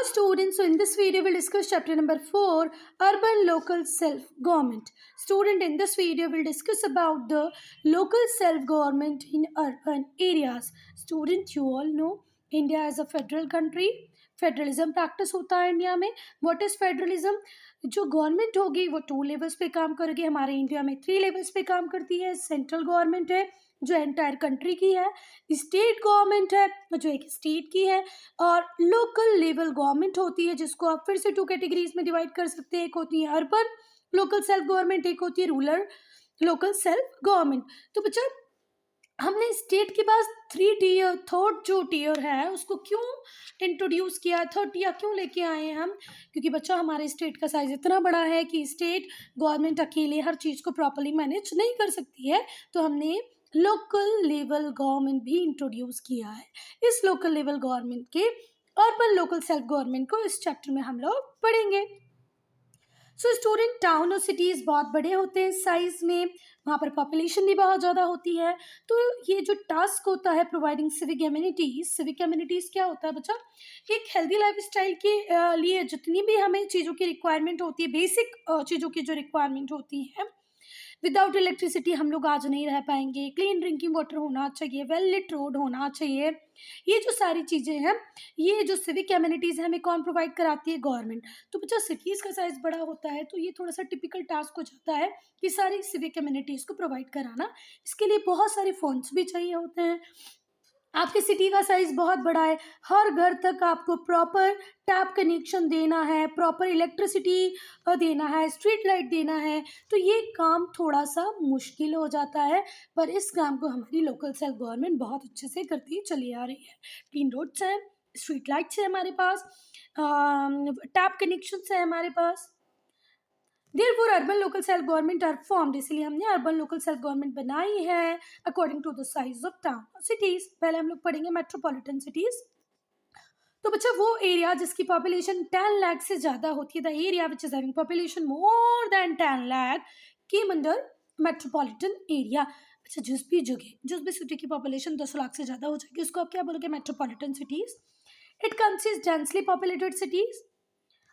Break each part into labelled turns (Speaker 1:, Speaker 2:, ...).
Speaker 1: Students, so in this video we'll discuss chapter number 4, urban local self government. Student, in this video we'll discuss about the local self government in urban areas. Student, you all know India is a federal country. Federalism practice होता है India में. What is federalism? जो government होगी वो 2 levels पे काम करेगी. हमारे इंडिया में 3 लेवल्स पे काम करती है. सेंट्रल गवर्नमेंट है जो एंटायर कंट्री की है, स्टेट गवर्नमेंट है जो एक स्टेट की है, और लोकल लेवल गवर्नमेंट होती है जिसको आप फिर से 2 कैटेगरीज में डिवाइड कर सकते हैं. एक होती है अर्बन लोकल सेल्फ गवर्नमेंट, एक होती है रूरल लोकल सेल्फ गवर्नमेंट. तो बच्चा, हमने स्टेट के पास 3 टीयर, थर्ड जो टीयर है उसको क्यों इंट्रोड्यूस किया, थर्ड टीयर क्यों लेके आए हैं हम? क्योंकि बच्चा हमारे स्टेट का साइज इतना बड़ा है कि स्टेट गवर्नमेंट अकेले हर चीज़ को प्रॉपरली मैनेज नहीं कर सकती है. तो हमने लोकल लेवल गवर्नमेंट भी इंट्रोड्यूस किया है. इस लोकल लेवल गवर्नमेंट के अर्बन लोकल सेल्फ गवर्नमेंट को इस चैप्टर में हम लोग पढ़ेंगे. सो स्टूडेंट, टाउन और सिटीज़ बहुत बड़े होते हैं साइज में, वहाँ पर पॉपुलेशन भी बहुत ज़्यादा होती है. तो ये जो टास्क होता है प्रोवाइडिंग सिविक एम्यूनिटीज़ क्या होता है बच्चा? एक हेल्दी लाइफस्टाइल के लिए जितनी भी हमें चीज़ों की रिक्वायरमेंट होती है, बेसिक चीज़ों की जो रिक्वायरमेंट होती है, विदाउट इलेक्ट्रिसिटी हम लोग आज नहीं रह पाएंगे. क्लीन ड्रिंकिंग वाटर होना चाहिए, वेल लिट रोड होना चाहिए. ये जो सारी चीज़ें हैं, ये जो सिविक एम्यूनिटीज़ है, हमें कौन प्रोवाइड कराती है? गवर्नमेंट. तो बच्चा, सिटीज़ का साइज़ बड़ा होता है तो ये थोड़ा सा टिपिकल टास्क हो जाता है कि सारी सिविक एम्यूनिटीज़ को प्रोवाइड कराना. इसके लिए बहुत सारे फंड्स भी चाहिए होते हैं. आपकी सिटी का साइज़ बहुत बड़ा है, हर घर तक आपको प्रॉपर टैप कनेक्शन देना है, प्रॉपर इलेक्ट्रिसिटी देना है, स्ट्रीट लाइट देना है. तो ये काम थोड़ा सा मुश्किल हो जाता है, पर इस काम को हमारी लोकल सेल्फ गवर्नमेंट बहुत अच्छे से करती चली आ रही है. क्लीन रोड्स हैं, स्ट्रीट लाइट्स है हमारे पास, टैप कनेक्शन है हमारे पास. Therefore, urban local self government are formed. इसलिए हमने अर्बन लोकल सेल्फ गवर्नमेंट बनाई है according to the size of town cities. पहले हम लोग पढ़ेंगे मेट्रोपॉलिटन सिटीज. तो बच्चा, वो एरिया जिसकी पॉपुलेशन 10 लाख से ज़्यादा होती है, the area which is having population more than 10 lakh came under metropolitan area. अच्छा, जिस भी सिटी की पॉपुलेशन 10 लाख से ज़्यादा हो जाएगी उसको आप क्या बोलोगे? Metropolitan cities. It consist densely populated cities,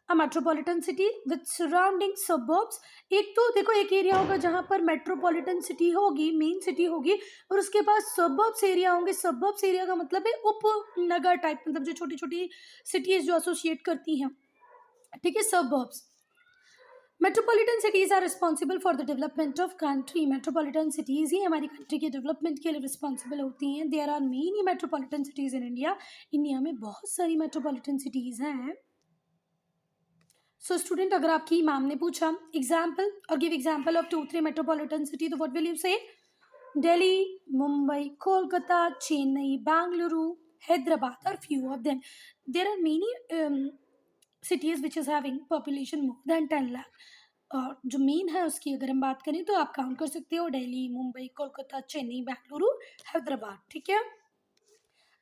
Speaker 1: a metropolitan city with surrounding suburbs. एक तो देखो, एक एरिया होगा जहाँ पर मेट्रोपॉलिटन सिटी होगी, मेन सिटी होगी, और उसके पास सबर्ब्स एरिया होंगे. सबर्ब्स एरिया का मतलब है उपनगर टाइप, मतलब जो छोटी छोटी सिटीज जो एसोसिएट करती हैं, ठीक है, suburbs. Metropolitan cities are responsible for the development of country. Metropolitan cities ही हमारी कंट्री के डेवलपमेंट के लिए रिस्पॉन्सिबल होती हैं. There are many metropolitan cities in India. India में बहुत सारी मेट्रोपॉलिटन सिटीज़ हैं. सो स्टूडेंट, अगर आपकी मैम ने पूछा एग्जाम्पल और give example of 2-3 metropolitan city, तो what will you say? Delhi, Mumbai, Kolkata, Chennai, Bengaluru, Hyderabad और few of them. There are many cities which is having population more than 10 lakh. और जो मेन है उसकी अगर हम बात करें तो आप काउंट कर सकते हो दिल्ली, मुंबई, कोलकाता, चेन्नई, बेंगलुरु, हैदराबाद. ठीक है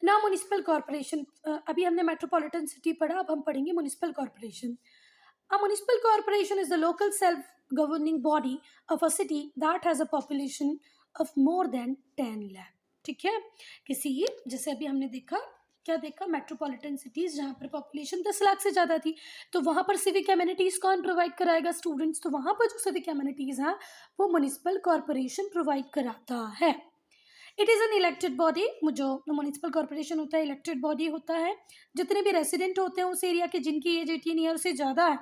Speaker 1: ना. म्यूनिसिपल कॉर्पोरेशन, अभी हमने मेट्रोपॉलिटन सिटी पढ़ा, अब हम पढ़ेंगे municipal corporation. A municipal corporation is the local self-governing body of a city that has a population of more than 10 lakh. ठीक है. जैसे अभी हमने देखा मेट्रोपॉलिटन सिटीज जहाँ पर पॉपुलेशन 10 लाख से ज़्यादा थी, तो वहाँ पर सिविक एम्यूनिटीज़ कौन प्रोवाइड कराएगा? स्टूडेंट्स. तो वहाँ पर जो सिविक एम्यूनिटीज़ हैं वो म्यूनिसिपल कॉर्पोरेशन प्रोवाइड कराता है. It is an elected body. जो म्यूनिसिपल कॉर्पोरेशन होता है, इलेक्टेड बॉडी होता है. जितने भी रेसिडेंट होते हैं उस एरिया के जिनकी एज 18 ईयर से ज़्यादा है,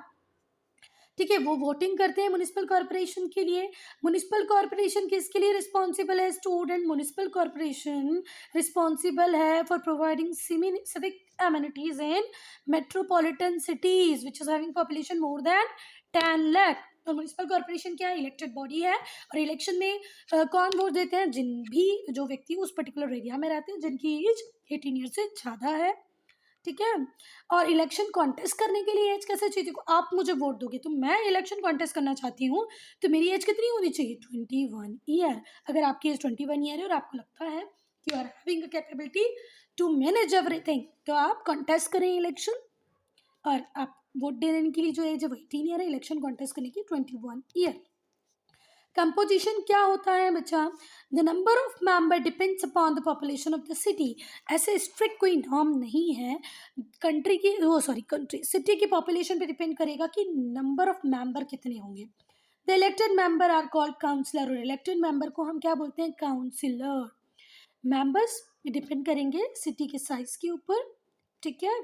Speaker 1: ठीक है, वो वोटिंग करते हैं म्यूनिसिपल कॉर्पोरेशन के लिए. म्यूनिसिपल कॉर्पोरेशन किसके लिए रिस्पॉन्सिबल है? स्टूडेंट, म्यूनिसिपल कॉर्पोरेशन रिस्पॉन्सिबल है for providing civic amenities in metropolitan cities which is having population more than 10 lakh. और म्यूनिसिपल कॉर्पोरेशन क्या है? इलेक्टेड बॉडी है. और इलेक्शन में कौन वोट देते हैं? जो व्यक्ति उस पर्टिकुलर एरिया में रहते हैं जिनकी एज 18 ईयर से ज़्यादा है. ठीक है. और इलेक्शन कॉन्टेस्ट करने के लिए एज कैसे चाहिए? आप मुझे वोट दोगे तो मैं इलेक्शन कॉन्टेस्ट करना चाहती हूँ, तो मेरी एज कितनी होनी चाहिए? 21 ईयर. अगर आपकी एज 21 ईयर है और आपको लगता है कि you are having a capability to manage everything, तो आप कॉन्टेस्ट करें इलेक्शन. और आप वोट देने के लिए जो एज है वो 18 ईयर है, इलेक्शन कॉन्टेस्ट करने की 21 ईयर. कंपोजिशन क्या होता है बच्चा? The number of member depends upon the population of the city. ऐसे स्ट्रिक्ट कोई नॉर्म नहीं है कंट्री की, वो सॉरी कंट्री, सिटी की पॉपुलेशन पे डिपेंड करेगा कि नंबर ऑफ मेंबर कितने होंगे। The elected member are called councillor, और इलेक्टेड मेंबर को हम क्या बोलते हैं? काउंसिलर। मेंबर्स डिपेंड करेंगे सिटी के साइज के ऊपर, ठीक है,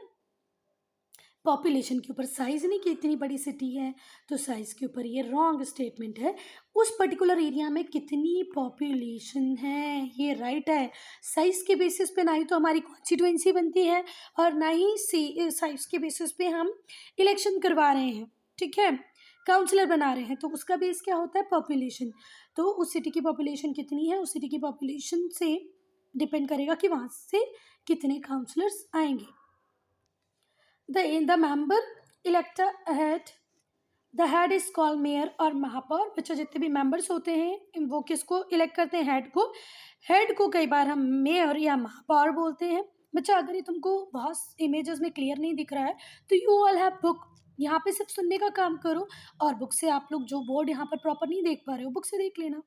Speaker 1: पॉपुलेशन के ऊपर। साइज नहीं कि इतनी बड़ी सिटी है तो साइज के ऊपर, ये रॉन्ग स्टेटमेंट है। उस पर्टिकुलर एरिया में कितनी पॉपुलेशन है, ये राइट है। साइज के बेसिस पे ना ही तो हमारी कॉन्स्टिट्यूएंसी बनती है और ना ही साइज के बेसिस पे हम इलेक्शन करवा रहे हैं, ठीक है, काउंसलर बना रहे हैं, तो उसका बेस क्या होता है? पॉपुलेशन। तो उस सिटी की पॉपुलेशन कितनी है, उस सिटी की पॉपुलेशन से डिपेंड करेगा कि वहाँ से कितने काउंसलर्स आएंगे। The member elect a head. The head is called mayor और महापौर। बच्चों जितने भी मेंबर्स होते हैं वो किसको इलेक्ट करते हैं? हेड को। हेड को कई बार हम मेयर या महापौर बोलते हैं। बच्चा अगर ये तुमको बहुत इमेजेस में क्लियर नहीं दिख रहा है तो यू ऑल हैव बुक, यहाँ पे सिर्फ सुनने का काम करो और बुक से आप लोग जो बोर्ड यहाँ पर प्रॉपर नहीं देख पा रहे हो बुक से देख लेना।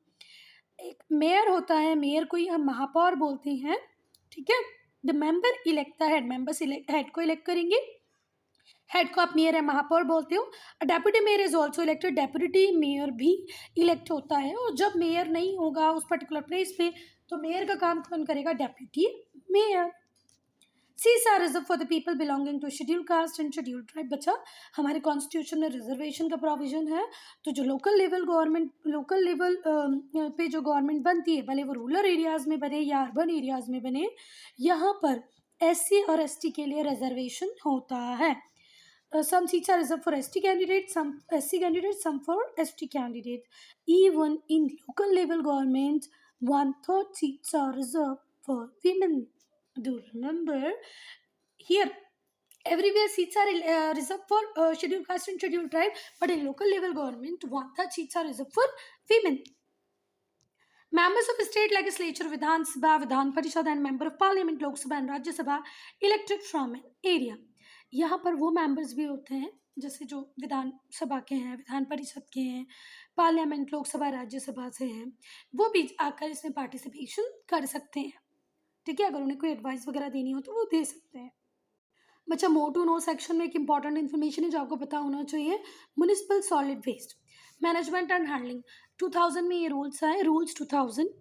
Speaker 1: एक मेयर होता है, मेयर को ही हम महापौर बोलते हैं, ठीक है। The member elect the head, members head को इलेक्ट करेंगे, हेड को आप मेयर या महापौर बोलते हो। Deputy mayor is also elected, deputy mayor भी इलेक्ट होता है। और जब मेयर नहीं होगा उस पर्टिकुलर प्लेस पे तो मेयर का काम कौन करेगा? Deputy mayor. Seats are reserve for the people belonging to schedule caste and schedule tribe. बच्चा हमारे कॉन्स्टिट्यूशन में रिजर्वेशन का प्रोविजन है, तो जो लोकल लेवल पे जो गवर्नमेंट बनती है, भले वो रूरल एरियाज में बने या अर्बन एरियाज में बने, यहाँ पर SC और ST के लिए रिजर्वेशन होता है। Some seats are reserved for ST candidates, some SC candidates, some for ST candidates. Even in local level government, 1/3 seats are reserved for women. Do remember here, everywhere seats are reserved for scheduled caste and scheduled tribe, but in local level government, 1/3 seats are reserved for women. Members of state legislature, Vidhan Sabha, Vidhan Parishad, and member of parliament, Lok Sabha and Rajya Sabha, elected from an area. यहाँ पर वो members भी होते हैं जैसे जो विधान सभा के हैं, विधान परिषद के हैं, पार्लियामेंट, लोकसभा, राज्यसभा से हैं, वो भी आकर इसमें पार्टिसिपेशन कर सकते हैं, ठीक है। अगर उन्हें कोई एडवाइस वगैरह देनी हो तो वो दे सकते हैं। बच्चा मोर टू नो सेक्शन में एक इंपॉर्टेंट इन्फॉर्मेशन है जो आपको पता होना चाहिए। Municipal solid waste management and handling 2000 में ये रूल्स आए, rules 2000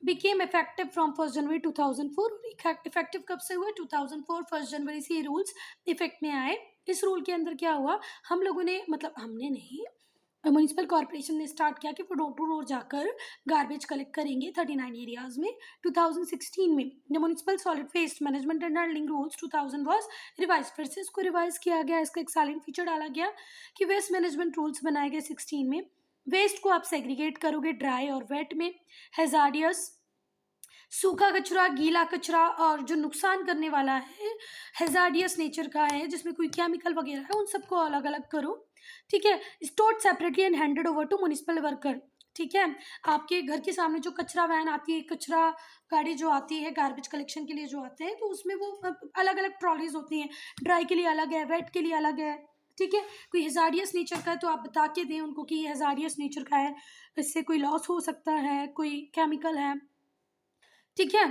Speaker 1: became effective from 1 January 2004। Effective कब से हुआ? 2004 1 जनवरी से ये रूल्स इफेक्ट में आए। इस रूल के अंदर क्या हुआ, हम लोगों ने, मतलब हमने नहीं, म्यूनिसिपल कॉर्पोरेशन ने स्टार्ट किया कि वो डोर टू डोर जाकर गार्बेज कलेक्ट करेंगे 39 एरियाज में। 2016 में the municipal solid waste management and handling rules 2000 was revise, फिर से इसको रिवाइज किया गया, इसका एक साइलेंट फीचर डाला गया कि वेस्ट मैनेजमेंट रूल्स बनाए गए 16 में। वेस्ट को आप सेग्रीगेट करोगे ड्राई और वेट में, हैजार्डियस सूखा कचरा, गीला कचरा, और जो नुकसान करने वाला है हैजार्डियस नेचर का है जिसमें कोई केमिकल वगैरह है, उन सबको अलग अलग करो, ठीक है। Stored separately and handed over to municipal worker, ठीक है। आपके घर के सामने जो कचरा वैन आती है, कचरा गाड़ी जो आती है गार्बेज कलेक्शन के लिए जो आते हैं, तो उसमें वो अलग अलग ट्रॉलीज होती हैं, ड्राई के लिए अलग है, वेट के लिए अलग है, ठीक है। कोई हेजारियस नेचर का है तो आप बता के दें उनको कि ये हेजारियस नेचर का है, इससे कोई लॉस हो सकता है, कोई केमिकल है, ठीक है।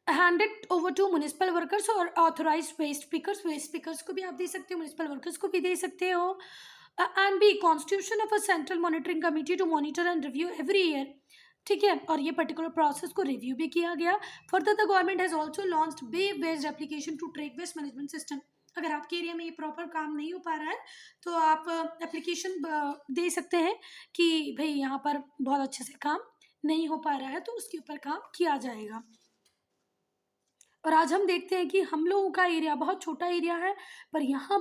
Speaker 1: Handed over to municipal workers और ऑथोराइज्ड वेस्ट पिकर्स को भी आप दे सकते हो, म्युनिसिपल वर्कर्स को भी दे सकते हो। And B constitution of a central monitoring committee to monitor and review every year, ठीक है। और ये पर्टिकुलर प्रोसेस को रिव्यू भी किया गया। Further the government has also launched web based application to track waste management system. अगर आपके एरिया में ये प्रॉपर काम नहीं हो पा रहा है तो आप एप्लीकेशन दे सकते हैं कि भाई यहाँ पर बहुत अच्छे से काम नहीं हो पा रहा है, तो उसके ऊपर काम किया जाएगा। और आज हम देखते हैं कि हम लोगों का एरिया बहुत छोटा एरिया है, पर यहाँ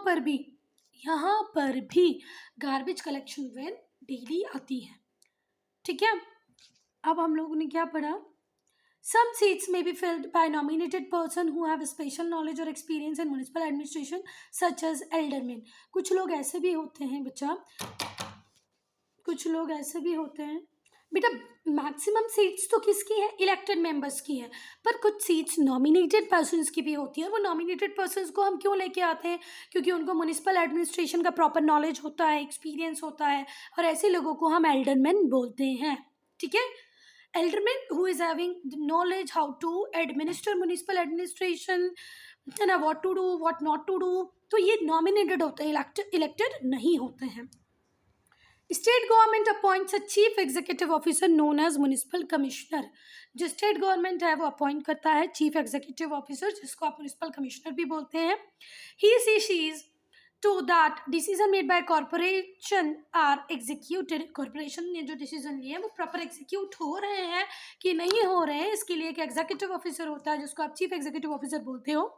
Speaker 1: पर भी गार्बेज कलेक्शन वैन डेली आती है, ठीक है। अब हम लोगों ने क्या पढ़ा? Some seats may be filled by nominated person who have special knowledge or experience in municipal administration such as aldermen। कुछ लोग ऐसे भी होते हैं बच्चा, कुछ लोग ऐसे भी होते हैं बेटा मैक्सिमम सीट्स तो किसकी है, इलेक्टेड मेंबर्स की है, पर कुछ सीट्स नॉमिनेटेड पर्सन्स की भी होती है। वो नॉमिनेटेड पर्सन्स को हम क्यों लेके आते हैं, क्योंकि उनको म्युनिसिपल एडमिनिस्ट्रेशन का प्रॉपर नॉलेज होता है, एक्सपीरियंस होता है, और ऐसे लोगों को हम एल्डरमैन बोलते हैं। ठीक है, alderman who is having the knowledge how to administer municipal administration, है ना, what to do what not to do, तो ये नॉमिनेटेड होते हैं, इलेक्टेड नहीं होते हैं। State government appoints a chief executive officer known as municipal commissioner. जो स्टेट गवर्नमेंट है वो अपॉइंट करता है चीफ एग्जीक्यूटिव ऑफिसर, जिसको आप म्युनिसिपल कमिश्नर भी बोलते हैं। He see she is to that decision made by corporation are executed. Corporation ने जो डिसीजन लिए वो प्रॉपर एग्जीक्यूट हो रहे हैं कि नहीं हो रहे हैं, इसके लिए एक एग्जीक्यूटिव ऑफिसर होता है जिसको आप चीफ एग्जीक्यूटिव ऑफिसर बोलते हो,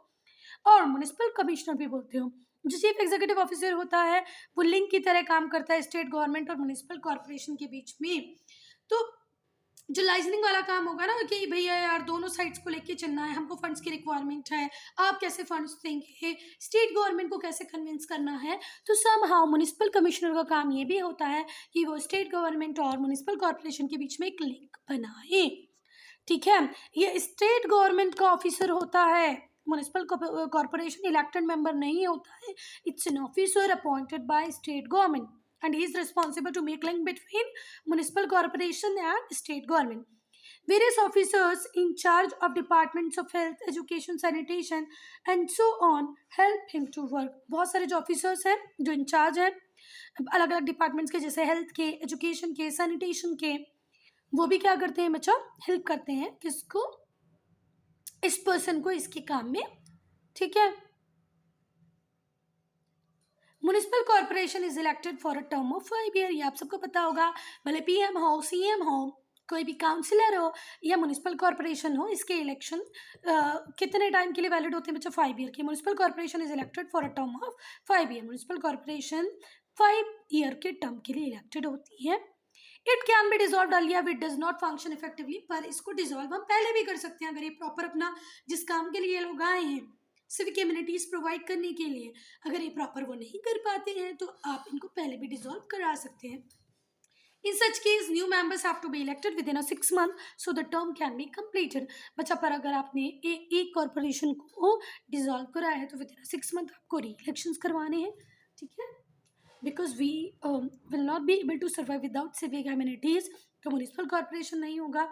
Speaker 1: और म्युनिसिपल कमिश्नर भी बोलते हो। जो चीफ एग्जीक्यूटिव ऑफिसर होता है वो लिंक की तरह काम करता है स्टेट गवर्नमेंट और म्युनिसिपल कॉर्पोरेशन के बीच में। तो जो लाइजनिंग वाला काम होगा ना कि भैया यार दोनों साइड्स को लेके चलना है, हमको फंड्स की रिक्वायरमेंट है, आप कैसे फंड्स देंगे, स्टेट गवर्नमेंट को कैसे कन्विंस करना है, तो समहाउ म्युनिसिपल कमिश्नर का काम ये भी होता है कि वो स्टेट गवर्नमेंट और म्युनिसिपल कॉर्पोरेशन के बीच में एक लिंक बनाए। ठीक है, ये स्टेट गवर्नमेंट का ऑफिसर होता है, म्युनिसिपल कॉर्पोरेशन इलेक्टेड मेंबर नहीं होता है। It's an officer appointed by state government and he is responsible to make link between municipal corporation and state government. Various officers in charge of departments of health, education, sanitation and so on help him to work. बहुत सारे जो officers हैं जो in charge हैं अलग अलग departments के, जैसे हेल्थ के, एजुकेशन के, सैनिटेशन के, वो भी क्या करते हैं बच्चा, हेल्प करते हैं किसको, इस पर्सन को इसके काम में। ठीक है, municipal corporation is elected for a term of 5 year. ये आप सबको पता होगा, भले पीएम हो, सीएम हो, कोई भी काउंसिलर हो या म्युनिसिपल कॉर्पोरेशन हो, इसके इलेक्शन कितने टाइम के लिए वैलिड होते हैं बच्चा, 5 ईयर के। Municipal corporation is elected for a term of 5 year. Municipal corporation 5 year के टर्म के लिए इलेक्टेड होती है। It can be dissolve earlier which does not function effectively. पर इसको डिजॉल्व हम पहले भी कर सकते हैं अगर ये प्रॉपर अपना जिस काम के लिए लोग आए हैं सिविक एम्यूनिटीज प्रोवाइड करने के लिए, अगर ये प्रॉपर वो नहीं कर पाते हैं तो आप इनको पहले भी डिसॉल्व करा सकते हैं। In such case, new members have to be elected within a 6 month so the term can be completed. बच्चा पर अगर आपने एक कॉर्पोरेशन को डिसॉल्व कराया है तो विदिन 6 मंथ आपको री इलेक्शंस करवाने हैं। ठीक है, because we will not be able to survive without civic amenities. तो म्युनिसिपल कॉर्पोरेशन नहीं होगा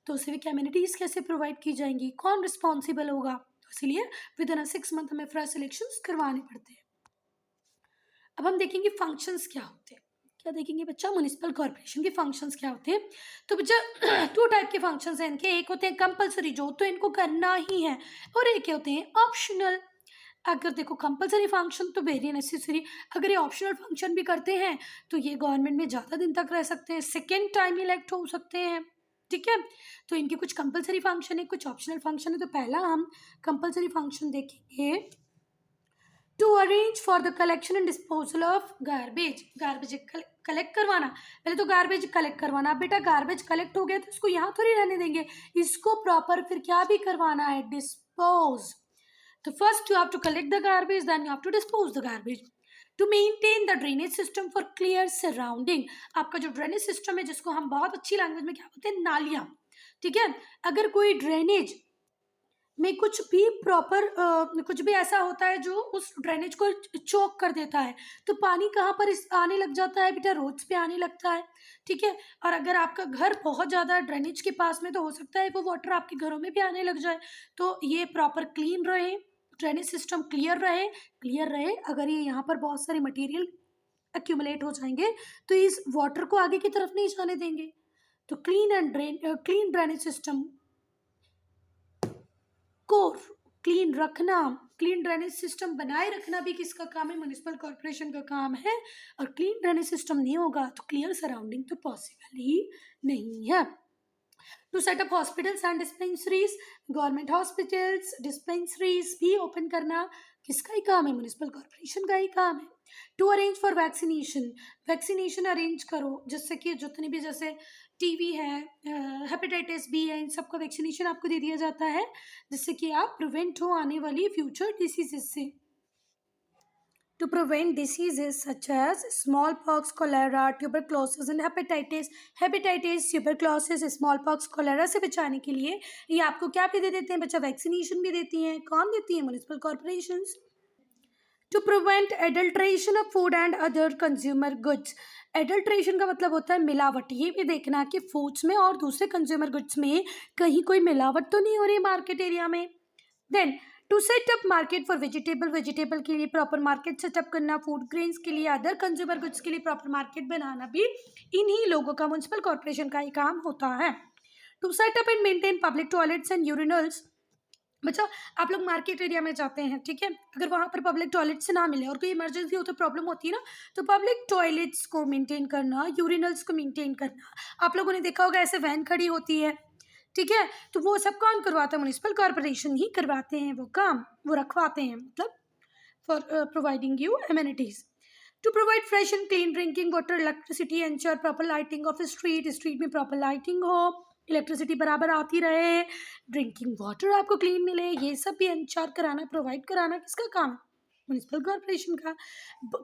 Speaker 1: तो सिविक एम्यूनिटीज कैसे प्रोवाइड की जाएंगी, कौन रिस्पॉन्सिबल होगा, तो इसलिए विदिन 6 मंथ हमें फ्रेश इलेक्शंस करवाने पड़ते हैं। अब हम देखेंगे फंक्शंस क्या होते हैं। क्या देखेंगे बच्चा, म्युनिसिपल कॉर्पोरेशन के फंक्शंस क्या होते हैं। तो बच्चा 2 टाइप के फंक्शंस हैं इनके, एक होते हैं कंपलसरी जो तो इनको करना ही है, और एक होते हैं ऑप्शनल। अगर देखो कंपलसरी फंक्शन तो वेरी नेसेसरी, अगर ये ऑप्शनल फंक्शन भी करते हैं तो ये गवर्नमेंट में ज़्यादा दिन तक रह सकते हैं, सेकेंड टाइम इलेक्ट हो सकते हैं। ठीक है, तो इनके कुछ कंपलसरी फंक्शन है, कुछ ऑप्शनल फंक्शन है। तो पहला हम कंपलसरी फंक्शन देखेंगे, to arrange for the collection and disposal of garbage. Garbage collect करवाना, पहले तो गार्बेज कलेक्ट करवाना। अब बेटा गार्बेज कलेक्ट हो गया तो इसको यहाँ थोड़ी रहने देंगे, इसको प्रॉपर फिर क्या भी करवाना है, डिस्पोज। तो first you have to collect the garbage, then you have to dispose the garbage. To maintain the drainage system for clear surrounding. आपका जो ड्रेनेज सिस्टम है जिसको हम बहुत अच्छी लैंग्वेज में क्या बोलते हैं, नालियाँ। ठीक है, अगर कोई ड्रेनेज में कुछ भी प्रॉपर कुछ भी ऐसा होता है जो उस ड्रेनेज को चोक कर देता है तो पानी कहाँ पर आने लग जाता है बेटा, रोड्स पे आने लगता है। ठीक है, और अगर आपका घर बहुत ज़्यादा ड्रेनेज के पास में तो हो सकता है वो वाटर आपके घरों में भी आने लग जाए। तो ये प्रॉपर क्लीन रहे, ड्रेनेज सिस्टम क्लियर रहे। अगर ये यहाँ पर बहुत सारे मटेरियल एक्यूमुलेट हो जाएंगे तो इस वाटर को आगे की तरफ नहीं जाने देंगे। तो क्लीन ड्रेनेज सिस्टम को क्लीन रखना, क्लीन ड्रेनेज सिस्टम बनाए रखना भी किसका काम है, म्युनिसिपल कॉर्पोरेशन का काम है। और क्लीन ड्रेनेज सिस्टम नहीं होगा तो क्लियर सराउंडिंग तो पॉसिबल ही नहीं है। To set up hospitals and dispensaries, government hospitals dispensaries भी ओपन करना किसका ही काम है, म्युनिसिपल कॉर्पोरेशन का ही काम है। To arrange for vaccination, vaccination arrange करो जिससे कि जितनी भी जैसे टीवी है, हेपेटाइटिस बी है, इन सबका वैक्सीनेशन आपको दे दिया जाता है जिससे कि आप प्रिवेंट हो आने वाली फ्यूचर डिसीजेस से। to prevent diseases such as smallpox, cholera, tuberculosis and hepatitis, tuberculosis, smallpox, cholera से बचाने के लिए ये आपको क्या भी दे देते हैं बच्चा, वैक्सीनेशन भी देती हैं. कौन देती है? Municipal corporations. To prevent adulteration of food and other consumer goods. Adulteration का मतलब होता है मिलावट. ये भी देखना कि फूड्स में और दूसरे कंज्यूमर गुड्स में कहीं कोई मिलावट तो नहीं हो रही मार्केट एरिया में. Then to set up market for vegetable के लिए प्रॉपर मार्केट सेटअप करना, फूड ग्रेन्स के लिए, अदर कंज्यूमर गुड्स के लिए प्रॉपर मार्केट बनाना भी इन्हीं लोगों का, म्युनिसिपल कॉर्पोरेशन का ही काम होता है. To set up and maintain public toilets and urinals. बच्चा आप लोग मार्केट एरिया में जाते हैं, ठीक है, अगर वहाँ पर पब्लिक टॉयलेट्स ना मिले और कोई इमरजेंसी हो तो प्रॉब्लम होती है ना, तो पब्लिक टॉयलेट्स को मेंटेन करना, यूरिनल्स को मेंटेन करना. आप लोगों ने देखा होगा ऐसे वैन खड़ी होती है, ठीक है, तो वो सब कौन करवाता है? म्युनिसिपल कॉर्पोरेशन ही करवाते हैं वो काम, वो रखवाते हैं, मतलब for providing you amenities. To provide fresh and clean drinking water, electricity, ensure proper lighting of street में प्रॉपर लाइटिंग हो, इलेक्ट्रिसिटी बराबर आती रहे, ड्रिंकिंग वाटर आपको क्लीन मिले, ये सब भी इंश्योर कराना, प्रोवाइड कराना किसका काम है? म्युनिसिपल कॉर्पोरेशन का.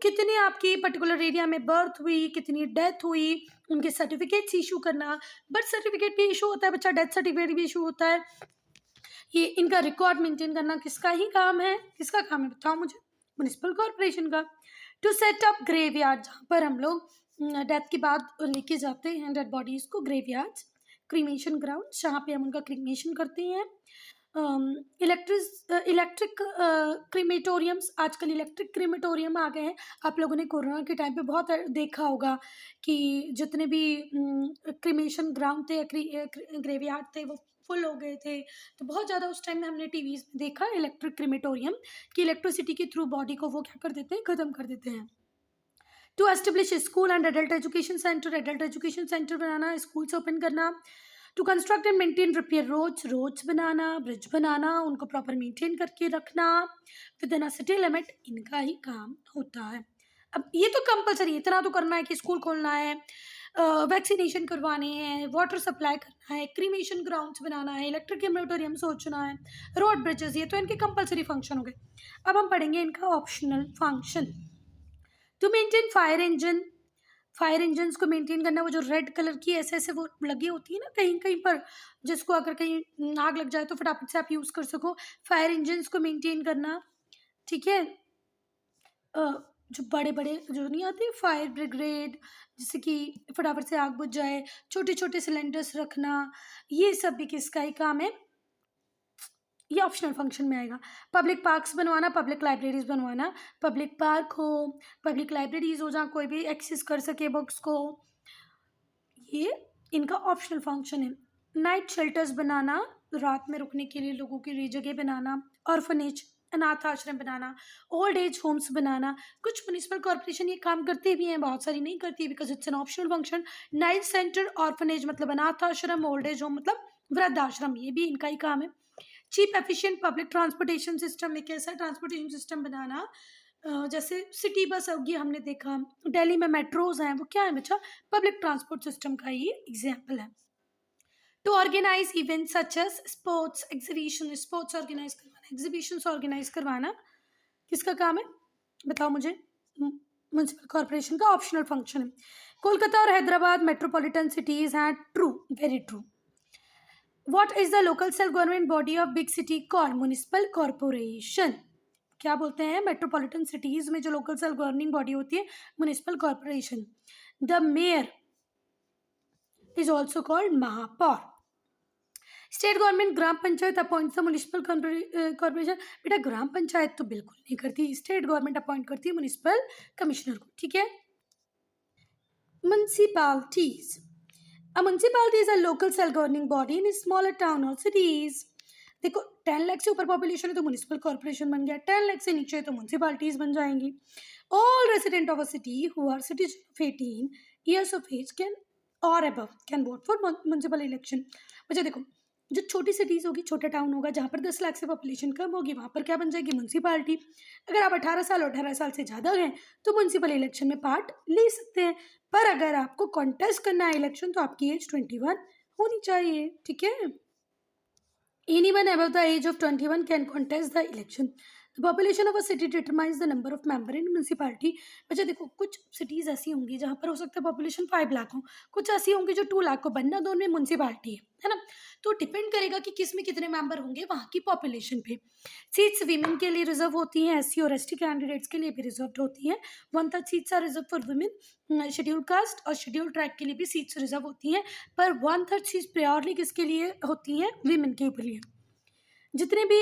Speaker 1: कितने आपकी पर्टिकुलर एरिया में बर्थ हुई, कितनी डेथ हुई, उनके सर्टिफिकेट्स इशू करना. बर्थ सर्टिफिकेट भी इशू होता है बच्चा, डेथ सर्टिफिकेट भी इशू होता है. ये इनका रिकॉर्ड मेंटेन करना किसका ही काम है? किसका काम है बताओ मुझे? म्युनिसिपल कॉर्पोरेशन का. टू सेट अप ग्रेवयार्ड, जहाँ पर हम लोग डेथ के बाद लेके जाते हैं डेड बॉडीज को, ग्रेवयार्ड्स. क्रीमेशन ग्राउंड, जहाँ पे हम उनका क्रीमेशन करते हैं. इलेक्ट्रिक क्रीमेटोरियम्स, आजकल इलेक्ट्रिक क्रीमेटोरियम आ गए हैं. आप लोगों ने कोरोना के टाइम पे बहुत देखा होगा कि जितने भी क्रीमेशन ग्राउंड थे, ग्रेवयार्ड थे, वो फुल हो गए थे. तो बहुत ज़्यादा उस टाइम में हमने टीवीज़ में देखा इलेक्ट्रिक क्रीमेटोरियम कि इलेक्ट्रिसिटी के थ्रू बॉडी को वो क्या कर देते हैं, ख़त्म कर देते हैं. To establish school and adult education centre बनाना, स्कूल्स ओपन करना. To construct and maintain repair roads बनाना, ब्रिज बनाना, उनको प्रॉपर मेंटेन करके रखना within a city limit, इनका ही काम होता है. अब ये तो कंपलसरी, इतना तो करना है कि स्कूल खोलना है, वैक्सीनेशन करवाने हैं, वाटर सप्लाई करना है, क्रीमेशन ग्राउंड्स बनाना है, इलेक्ट्रिक क्रीमेटोरियम सोचना है, रोड ब्रिजेस, ये तो इनके कंपलसरी फंक्शन हो गए. अब हम पढ़ेंगे इनका optional function. To maintain fire engines को मेंटेन करना, वो जो रेड कलर की ऐसे वो लगी होती है ना कहीं कहीं पर, जिसको अगर कहीं आग लग जाए तो फटाफट से आप यूज़ कर सको. फायर इंजन्स को मेंटेन करना, ठीक है. जो बड़े बड़े जो नहीं आते फायर ब्रिगेड, जिससे कि फटाफट से आग बुझ जाए, छोटे छोटे सिलेंडर्स रखना, ये सब भी किसका ही काम है? ये ऑप्शनल फंक्शन में आएगा. पब्लिक पार्क्स बनवाना, पब्लिक लाइब्रेरीज बनवाना. पब्लिक पार्क हो, पब्लिक लाइब्रेरीज हो जहाँ कोई भी एक्सेस कर सके बुक्स को, ये इनका ऑप्शनल फंक्शन है. नाइट शेल्टर्स बनाना, रात में रुकने के लिए लोगों के लिए जगह बनाना. ऑर्फनेज, अनाथ आश्रम बनाना. ओल्ड एज होम्स बनाना. कुछ म्युनिसिपल कॉर्पोरेशन ये काम करते भी हैं, बहुत सारी नहीं करती because it's an optional function. Night centre, orphanage मतलब अनाथ आश्रम, ओल्ड एज होम मतलब वृद्ध आश्रम, ये भी इनका ही काम है. Cheap efficient public transportation system, एक ऐसा ट्रांसपोर्टेशन सिस्टम बनाना जैसे सिटी बस होगी, हमने देखा दिल्ली में मेट्रोज हैं, वो क्या है बच्चा? पब्लिक ट्रांसपोर्ट सिस्टम का ही एग्जाम्पल है. To organise event such as sports exhibition, sports organise करवाना, एग्जीबिशंस ऑर्गेनाइज करवाना किसका काम है बताओ मुझे? म्युनिसिपल कॉर्पोरेशन का ऑप्शनल फंक्शन है. कोलकाता और हैदराबाद मेट्रोपॉलिटन सिटीज हैं. True, very true. What is the local self-government body of big city called? Municipal corporation. क्या बोलते हैं? मेट्रोपॉलिटन सिटीज में जो लोकल सेल्फ गवर्निंग बॉडी होती है, municipal corporation. The mayor is also called महापौर. स्टेट गवर्नमेंट ग्राम panchayat appoints the municipal corporation. बेटा ग्राम पंचायत तो बिल्कुल नहीं करती, स्टेट गवर्नमेंट अपॉइंट करती है म्युनिसिपल कमिश्नर को, ठीक है. Municipalities. A municipality is a local self-governing body in a smaller town or cities. देखो 10 लाख से ऊपर पॉपुलेशन है तो म्युनिसिपल कॉर्पोरेशन बन गया, 10 लाख से नीचे है तो म्युनिसिपैलिटीज बन जाएंगी. All resident of a city who are citizens of 18 years of age can or above can vote for municipal election. बच्चा देखो, जो छोटी सिटीज़ होगी, छोटा टाउन होगा, जहाँ पर 10 लाख से पॉपुलेशन कम होगी, वहाँ पर क्या बन जाएगी? म्युनिसिपैलिटी. अगर आप 18 साल से ज़्यादा हैं तो म्युनिसिपल इलेक्शन में पार्ट ले सकते हैं. पर अगर आपको कॉन्टेस्ट करना है इलेक्शन तो आपकी एज 21 होनी चाहिए, ठीक है. Anyone above the age of 21 can contest the election. The population of a city determines the number of member in municipality. बच्चा देखो, कुछ सिटीज़ ऐसी होंगी जहाँ पर हो सकता है पॉपुलेशन 5 लाख हो, कुछ ऐसी होंगी जो 2 लाख को, बनना दोनों में म्यूनसिपालिटी है ना। तो डिपेंड करेगा कि किस में कितने मेंबर होंगे वहाँ की पॉपुलेशन पे। सीट्स वीमेन के लिए रिजर्व होती हैं, एससी और एसटी कैंडिडेट्स के लिए भी रिजर्व होती हैं। 1/3 seats are reserve for women. Schedule caste और शेड्यूल ट्राइब के लिए भी सीट्स रिजर्व होती हैं, पर 1/3 सीट्स प्योरली किसके लिए होती हैं? वीमेन के लिए। जितने भी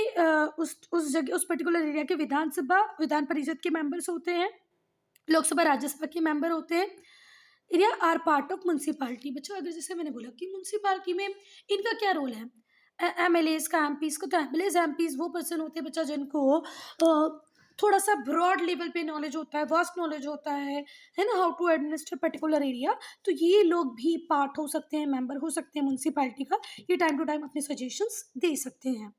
Speaker 1: उस जगह, उस पर्टिकुलर एरिया के विधानसभा, विधान परिषद के मेंबर्स होते हैं, लोकसभा राज्यसभा के मेंबर होते हैं, area are part of municipality. बच्चों, अगर जैसे मैंने बोला कि म्यूनसिपालिटी में इनका क्या रोल है, एमएलएज का, एमपीज को, तो एमएलएज एमपीज वो पर्सन होते हैं बच्चा जिनको थोड़ा सा ब्रॉड लेवल पे नॉलेज होता है, वास्ट नॉलेज होता है ना, how to administer particular area. तो ये लोग भी पार्ट हो सकते हैं, मेंबर हो सकते हैं म्यूनसिपालिटी का। ये टाइम टू टाइम अपने सजेशंस दे सकते हैं।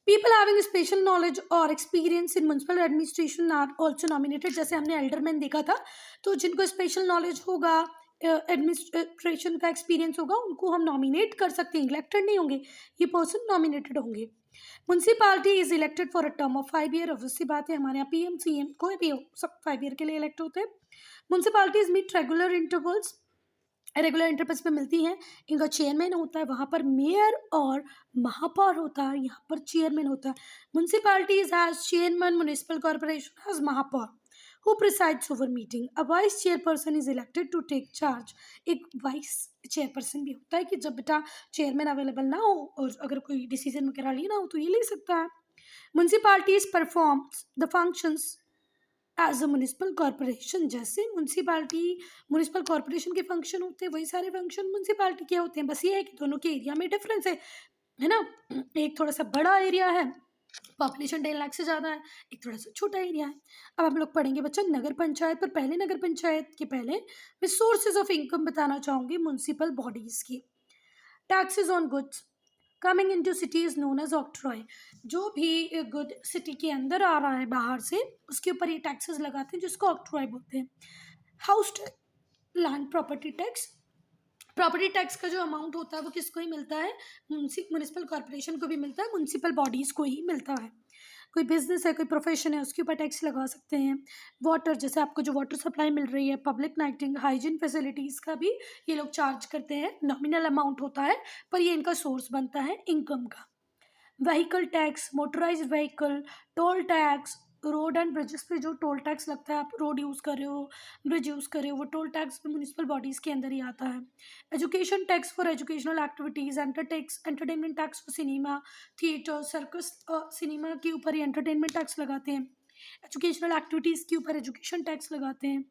Speaker 1: पीपल हैविंग स्पेशल नॉलेज और experience in municipal administration are also nominated. जैसे हमने एल्डरमैन देखा था, तो जिनको स्पेशल नॉलेज होगा, एडमिनिस्ट्रेशन का एक्सपीरियंस होगा, उनको हम नॉमिनेट कर सकते हैं, इलेक्टेड नहीं होंगे, ये पर्सन नॉमिनेटेड होंगे। Municipality is elected for a term of 5 year. Obviously बात है, हमारे यहाँ पीएम सीएम कोई भी हो, सब 5 ईयर के लिए इलेक्ट होते हैं। Municipalities meet regular intervals, regular intervals पे मिलती हैं। इनका चेयरमैन होता है, वहाँ पर मेयर और महापौर होता है, यहाँ पर चेयरमैन होता है। Municipalities has chairman, municipal corporation has महापौर who presides over meeting. A vice chairperson is elected to take charge. एक वाइस चेयरपर्सन भी होता है कि जब बेटा चेयरमैन अवेलेबल ना हो और अगर कोई डिसीजन वगैरह लेना हो तो ये ले सकता है। Municipalities performs the functions as a municipal corporation. जैसे म्यूनिसिपल कॉर्पोरेशन के फंक्शन होते हैं, वही सारे फंक्शन म्यूनिसिपालिटी के होते हैं। बस ये है कि दोनों के एरिया में डिफरेंस है ना। एक थोड़ा सा बड़ा एरिया है, पॉपुलेशन 1.5 लाख से ज़्यादा है, एक थोड़ा सा छोटा एरिया है। अब हम लोग पढ़ेंगे बच्चा नगर पंचायत, पर पहले नगर पंचायत के पहले मैं सोर्सेज ऑफ इनकम बताना चाहूँगी म्यूनसिपल बॉडीज़ की। Taxes on goods coming into city is known as octroi. जो भी गुड सिटी के अंदर आ रहा है बाहर से, उसके ऊपर ये टैक्सेस लगाते हैं, जिसको ऑक्ट्रॉय बोलते हैं। House tax, land property tax. Property tax का जो अमाउंट होता है वो किसको ही मिलता है? म्यूनिसिपल कॉर्पोरेशन को भी मिलता है, म्यूनिसिपल बॉडीज़ को ही मिलता है। कोई बिजनेस है, कोई प्रोफेशन है, उसके ऊपर टैक्स लगा सकते हैं। वाटर, जैसे आपको जो वाटर सप्लाई मिल रही है, पब्लिक लाइटिंग, हाइजीन फैसिलिटीज़ का भी ये लोग चार्ज करते हैं। नॉमिनल अमाउंट होता है, पर ये इनका सोर्स बनता है इनकम का। Vehicle tax, motorised vehicle, toll tax, road and bridges पे जो टोल टैक्स लगता है, आप रोड यूज़ कर रहे हो, ब्रिज यूज़ कर रहे हो, वो टोल टैक्स म्यूनिसिपल बॉडीज़ के अंदर ही आता है। Education tax for educational activities, entertainment tax for cinema, theatre, circus. Cinema के ऊपर ही एंटरटेनमेंट टैक्स लगाते हैं, एजुकेशनल एक्टिविटीज़ के ऊपर एजुकेशन टैक्स लगाते हैं।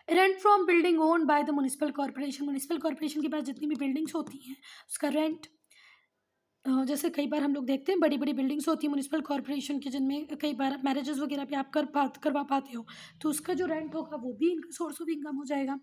Speaker 1: Rent from building owned by the municipal corporation. Municipal corporation के पास जितनी भी बिल्डिंग्स होती हैं, उसका रेंट। जैसे कई बार हम लोग देखते हैं बड़ी बड़ी बिल्डिंग्स होती हैं म्यूनिसिपल कॉर्पोरेशन की, जिनमें कई बार मैरिजेस वगैरह पे आप करवा पाते हो, तो उसका जो रेंट होगा वो भी इनका सोर्स ऑफ इनकम हो जाएगा।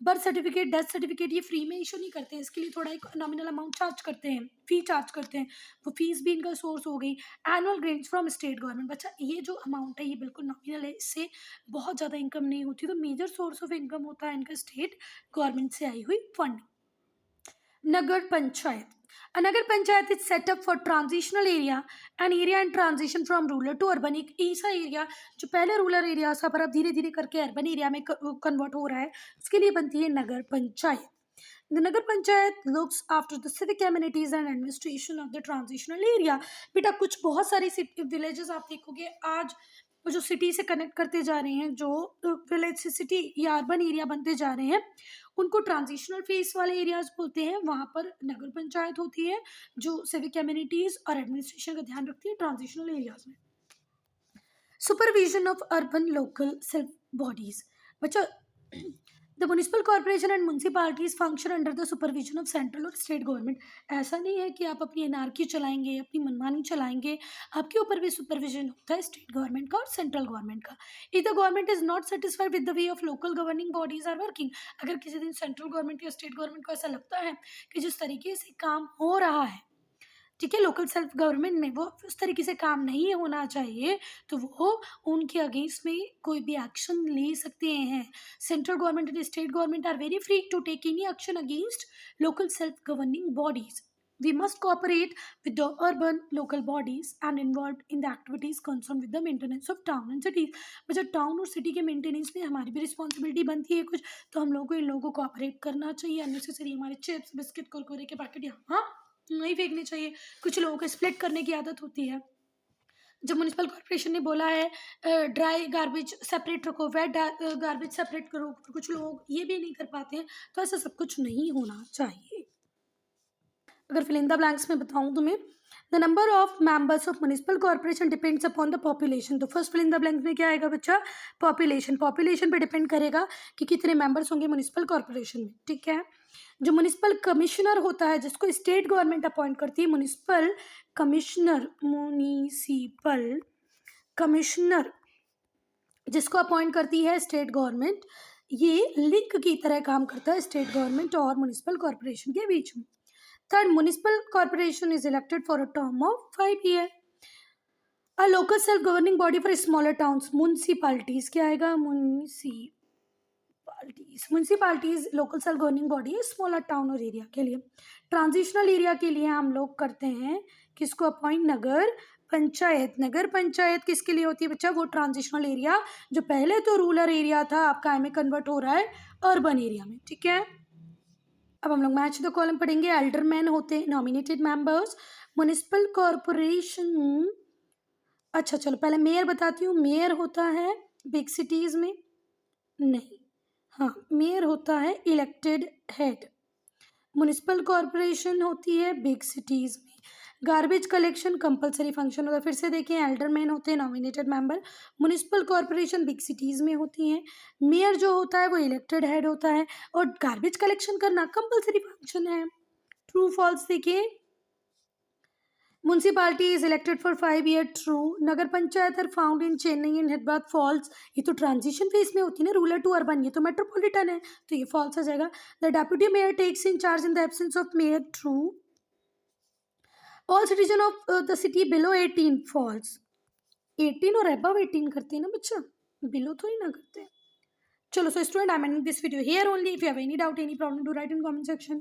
Speaker 1: बर्थ सर्टिफिकेट, डेथ सर्टिफिकेट ये फ्री में इशू नहीं करते हैं, इसके लिए थोड़ा एक नॉमिनल अमाउंट चार्ज करते हैं, फी चार्ज करते हैं, वो फीस भी इनका सोर्स हो गई। Annual grades from state government. बच्चा, ये जो अमाउंट है ये बिल्कुल नॉमिनल है, इससे बहुत ज़्यादा इनकम नहीं होती, तो मेजर सोर्स ऑफ इनकम होता है इनका स्टेट गवर्नमेंट से आई हुई fund. Nagar panchayat, a nagar panchayat is set up for transitional area, an area in transition from rural to urban। एक ऐसा एरिया जो पहले रूरल एरिया था पर अब धीरे धीरे करके अर्बन एरिया में कन्वर्ट हो रहा है, उसके लिए बनती है नगर panchayat. The Nagar Panchayat looks after the civic amenities and administration of the transitional area। बेटा, कुछ बहुत सारी विलेजेस आप देखोगे आज जो सिटी से कनेक्ट करते जा रहे हैं, जो विलेज से सिटी या अर्बन एरिया बनते जा रहे हैं, उनको ट्रांजिशनल फेस वाले एरियाज बोलते हैं। वहाँ पर नगर पंचायत होती है जो सिविक एम्यूनिटीज और एडमिनिस्ट्रेशन का ध्यान रखती है ट्रांजिशनल एरियाज में। Supervision of urban local self bodies. बच्चा, the municipal corporation and municipalities function under the supervision of central और स्टेट गवर्नमेंट। ऐसा नहीं है कि आप अपनी एनार्की चलाएंगे, अपनी मनमानी चलाएंगे, आपके ऊपर भी सुपरविजन होता है स्टेट गवर्नमेंट का और सेंट्रल गवर्नमेंट का। If the government is not satisfied with the way of local governing bodies are working. अगर किसी दिन सेंट्रल गवर्नमेंट या स्टेट गवर्नमेंट को ऐसा लगता है कि जिस तरीके से काम हो रहा है, ठीक है, लोकल सेल्फ गवर्नमेंट में वो उस तरीके से काम नहीं होना चाहिए, तो वो उनके अगेंस्ट में कोई भी एक्शन ले सकते हैं। Central government and state government are very free to take any action against local self governing bodies. We must cooperate with the urban local bodies and involved in the activities concerned with the maintenance of town and cities. बच्चा town और city के maintenance में हमारी भी responsibility बनती है कुछ, तो हम लोगों को इन लोगों को कोऑपरेट करना चाहिए. अननेसेसरी हमारे चिप्स बिस्किट कुरकुरे के पैकेट यहाँ नहीं फेंकने चाहिए. कुछ लोगों को स्प्लिट करने की आदत होती है. जब म्यूनिसिपल कॉर्पोरेशन ने बोला है ड्राई गार्बेज सेपरेट रखो, वेट गार्बेज सेपरेट करो, तो कुछ लोग ये भी नहीं कर पाते हैं. तो ऐसा सब कुछ नहीं होना चाहिए. अगर फिल इन द ब्लैंक्स में बताऊं तुम्हें, the number of members of municipal corporation depends upon the population. तो first fill in the blanks में क्या आएगा बच्चा? पॉपुलेशन. पॉपुलेशन पे डिपेंड करेगा कि कितने मेंबर्स होंगे म्यूनिसिपल कॉर्पोरेशन में. ठीक है. जो म्यूनिसिपल कमिश्नर होता है, जिसको स्टेट गवर्नमेंट अपॉइंट करती है, म्यूनिसिपल कमिश्नर जिसको अपॉइंट करती है स्टेट गवर्नमेंट, ये लिंक की तरह काम करता है स्टेट गवर्नमेंट और म्यूनिसिपल कॉर्पोरेशन के बीच में. Third, municipal corporation is elected for a term of 5 year. A local self governing body for smaller towns. Municipalities क्या आएगा? Municipalities local self governing body है स्मॉलर टाउन और एरिया के लिए. ट्रांजिशनल एरिया के लिए हम लोग करते हैं किसको अपॉइंट? नगर पंचायत. नगर पंचायत किसके लिए होती है बच्चा? वो ट्रांजिशनल एरिया जो पहले तो रूरल एरिया था, अब काय में कन्वर्ट हो रहा है अर्बन एरिया में. ठीक है. अब हम लोग मैच द कॉलम पढ़ेंगे. एल्डरमैन होते हैं नॉमिनेटेड मेंबर्स. म्युनिसिपल कॉर्पोरेशन, अच्छा चलो पहले मेयर बताती हूँ. मेयर होता है बिग सिटीज में, नहीं, हाँ, मेयर होता है इलेक्टेड हेड. म्युनिसिपल कॉर्पोरेशन होती है बिग सिटीज में. गार्बेज कलेक्शन कंपलसरी फंक्शन होता है. फिर से देखिए, एल्डरमैन होते हैं nominated member. Municipal corporation big cities में होती हैं. मेयर जो होता है वो इलेक्टेड हेड होता है, और गार्बेज कलेक्शन करना कंपलसरी फंक्शन है. ट्रू फॉल्स देखिए. Municipality is elected for 5 year. True. Nagar panchayat are found in Chennai and Hyderabad. False. ये तो ट्रांजिशन फेज में होती है ना, रूरल टू अर्बन. ये तो मेट्रोपॉलिटन है, तो ये फॉल्स आ जाएगा. The deputy mayor takes in charge in the absence of mayor. True. All citizen of the city below 18. False. 18 और अबव 18 करते हैं ना बच्चा, बिलो तो ही ना करते हैं. चलो, so student, I am ending this video here only. If you have any doubt, any problem, do right in comment section.